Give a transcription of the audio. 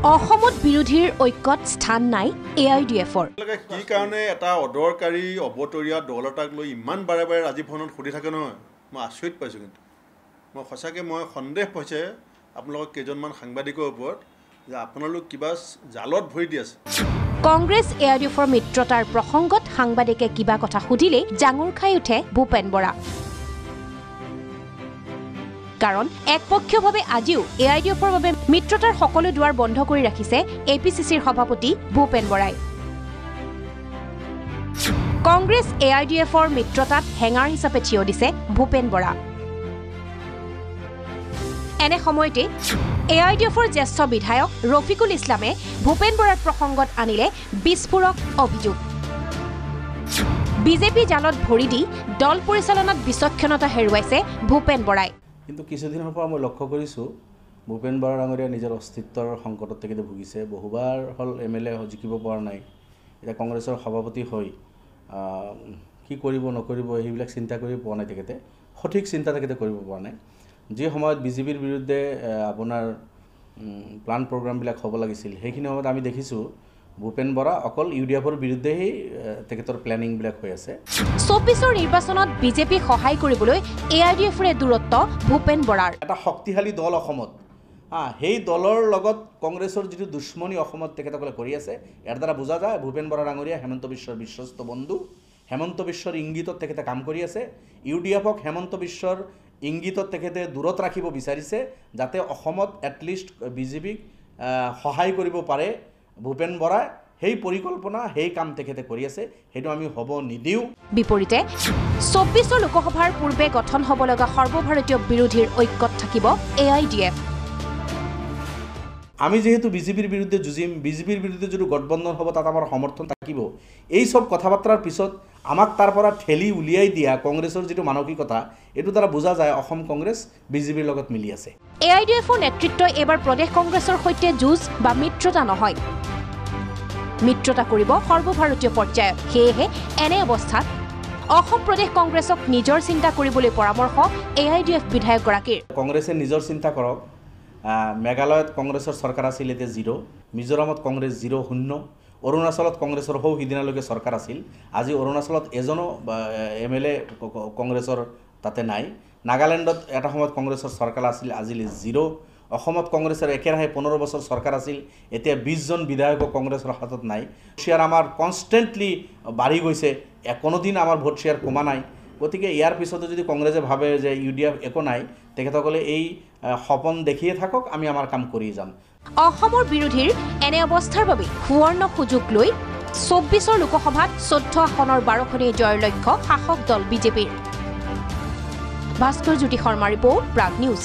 অসমত বিৰোধীৰ ঐক্যত স্থান নাই AIDFৰ। কি কাৰণে এটা অদৰকাৰী অবতৰীয়া দল এটাক লৈ ইমান বাৰে বাৰে ৰাজীৱভৱনত সুধি থাকে নহয়, মই আচৰিত পাইছোঁ। কিন্তু মই সঁচাকৈ সন্দেহ হৈছে আপোনালোকৰ কেইজনমান সাংবাদিকৰ ওপৰত যে আপোনালোক কিবা জালত ভৰি দি আছে। কংগ্ৰেছ AIDFৰ মিত্ৰতাৰ প্ৰসংগত সাংবাদিকে কিবা কথা সুধিলেই জাঙুৰ খাই উঠে ভূপেন বৰা। কাৰণ একপক্ষীয়ভাৱে আজিও AIDFৰ বাবে মিত্ৰতাৰ সকলো দুৱাৰ বন্ধ কৰি ৰাখিছে APCCৰ সভাপতি ভূপেন বৰাই। কংগ্ৰেছ AIDFৰ মিত্ৰতাত হেঙাৰ হিচাপে থিয় দিছে ভূপেন বৰা। এনে সময়তে AIDFৰ জ্যেষ্ঠ বিধায়ক ৰফিকুল ইছলামে ভূপেন বৰাৰ প্ৰসংগত আনিলে বিস্ফোৰক অভিযোগ। বিজেপি জালত ভৰি দি দল পৰিচালনাত বিচক্ষণতা হেৰুৱাইছে ভূপেন বৰাই। কিন্তু কিছুদিনৰ পৰা মই লক্ষ্য কৰিছোঁ ভূপেন বৰা ডাঙৰীয়া নিজৰ অস্তিত্বৰ সংকটত তেখেতে ভুগিছে। বহুবাৰ হ'ল MLA জিকিব পৰা নাই। এতিয়া কংগ্ৰেছৰ সভাপতি হৈ কি কৰিব নকৰিব সেইবিলাক চিন্তা কৰি পোৱা নাই। তেখেতে সঠিক চিন্তা তেখেতে কৰিব পৰা নাই। যি সময়ত বিজেপিৰ বিৰুদ্ধে আপোনাৰ প্লান প্ৰগ্ৰামবিলাক হ'ব লাগিছিল, সেইখিনি সময়ত আমি দেখিছোঁ ভূপেন বৰা অকল UDFৰ বিৰুদ্ধেই তেখেতৰ প্লেনিংবিলাক হৈ আছে। ২৪ৰ নিৰ্বাচনত বিজেপিক সহায় কৰিবলৈ AIDFৰে দূৰত্ব ভূপেন বৰাৰ। এটা শক্তিশালী দল অসমত, সেই দলৰ লগত কংগ্ৰেছৰ যিটো দুশ্মনী অসমত তেখেতসকলে কৰি আছে, ইয়াৰ দ্বাৰা বুজা যায় ভূপেন বৰা ডাঙৰীয়া হেমন্ত বিশ্বৰ বিশ্বস্ত বন্ধু। হেমন্ত বিশ্বৰ ইংগিতত তেখেতে কাম কৰি আছে। UDFক হেমন্ত বিশ্বৰ ইংগিতত তেখেতে দূৰত ৰাখিব বিচাৰিছে, যাতে অসমত এটলিষ্ট বিজেপিক সহায় কৰিব পাৰে ভূপেন বৰাই। সেই পৰিকল্পনা, সেই কাম তেখেতে কৰি আছে, সেইটো আমি হ'ব নিদিওঁ। বিপৰীতে ২৪ লোকসভাৰ পূৰ্বে গঠন হ'ব লগা সৰ্বভাৰতীয় বিৰোধীৰ ঐক্যত থাকিব AIDF। আমি যেহেতু বিজেপিৰ বিৰুদ্ধে যুঁজিম, বিজেপিৰ বিৰুদ্ধে যদি গঠবন্ধন হ'ব তাত আমাৰ সমৰ্থন থাকিব। এই সব কথা বাৰ্তাৰ পিছত আমাক তাৰ পৰা ঠেলি উলিয়াই দিয়া কংগ্ৰেছৰ যিটো মানসিকতা, এইটো দ্বাৰা বুজা যায় অসম কংগ্ৰেছ বিজেপিৰ লগত মিলি আছে। AIDFৰ নেতৃত্বই এইবাৰ প্ৰদেশ কংগ্ৰেছৰ সৈতে যুঁজ বা মিত্ৰতা নহয়, মিত্ৰতা কৰিব সৰ্বভাৰতীয় পৰ্যায়ত। সেয়েহে এনে অৱস্থাত অসম প্ৰদেশ কংগ্ৰেছক নিজৰ চিন্তা কৰিবলৈ পৰামৰ্শ AIDF বিধায়কগৰাকীৰ। কংগ্ৰেছে নিজৰ চিন্তা কৰক। মেঘালয়ত কংগ্ৰেছৰ চৰকাৰ আছিল, এতিয়া 0। মিজোৰামত কংগ্ৰেছ 0-0। অৰুণাচলত কংগ্ৰেছৰ সিদিনালৈকে চৰকাৰ আছিল। আজি অৰুণাচলত এজনো MLA কংগ্ৰেছৰ তাতে নাই। নাগালেণ্ডত এটা সময়ত কংগ্ৰেছৰ চৰকাৰ আছিল, আজিলে 0। অসমত কংগ্ৰেছৰ একেৰাহে 15 বছৰ চৰকাৰ আছিল, এতিয়া 20জন বিধায়ক কংগ্ৰেছৰ হাতত নাই। ভোট শ্বেয়াৰ আমাৰ কনষ্টেণ্টলি বাঢ়ি গৈছে, কোনোদিন আমাৰ ভোট শ্বেয়াৰ কমা নাই। গতিকে ইয়াৰ পিছতো যদি কংগ্ৰেছে ভাবে যে UDF একো নাই, তেখেতসকলে এই সপোন দেখিয়ে থাকক, আমি আমাৰ কাম কৰি যাম। অসমৰ বিৰোধীৰ এনে অৱস্থাৰ বাবে সুৱৰ্ণ সুযোগ লৈ ২৪ লোকসভাত 14 আসনৰ 12খনেই জয়ৰ লক্ষ্য শাসক দল বিজেপিৰ। Bhaskar Jyoti Sharma report, Prag news.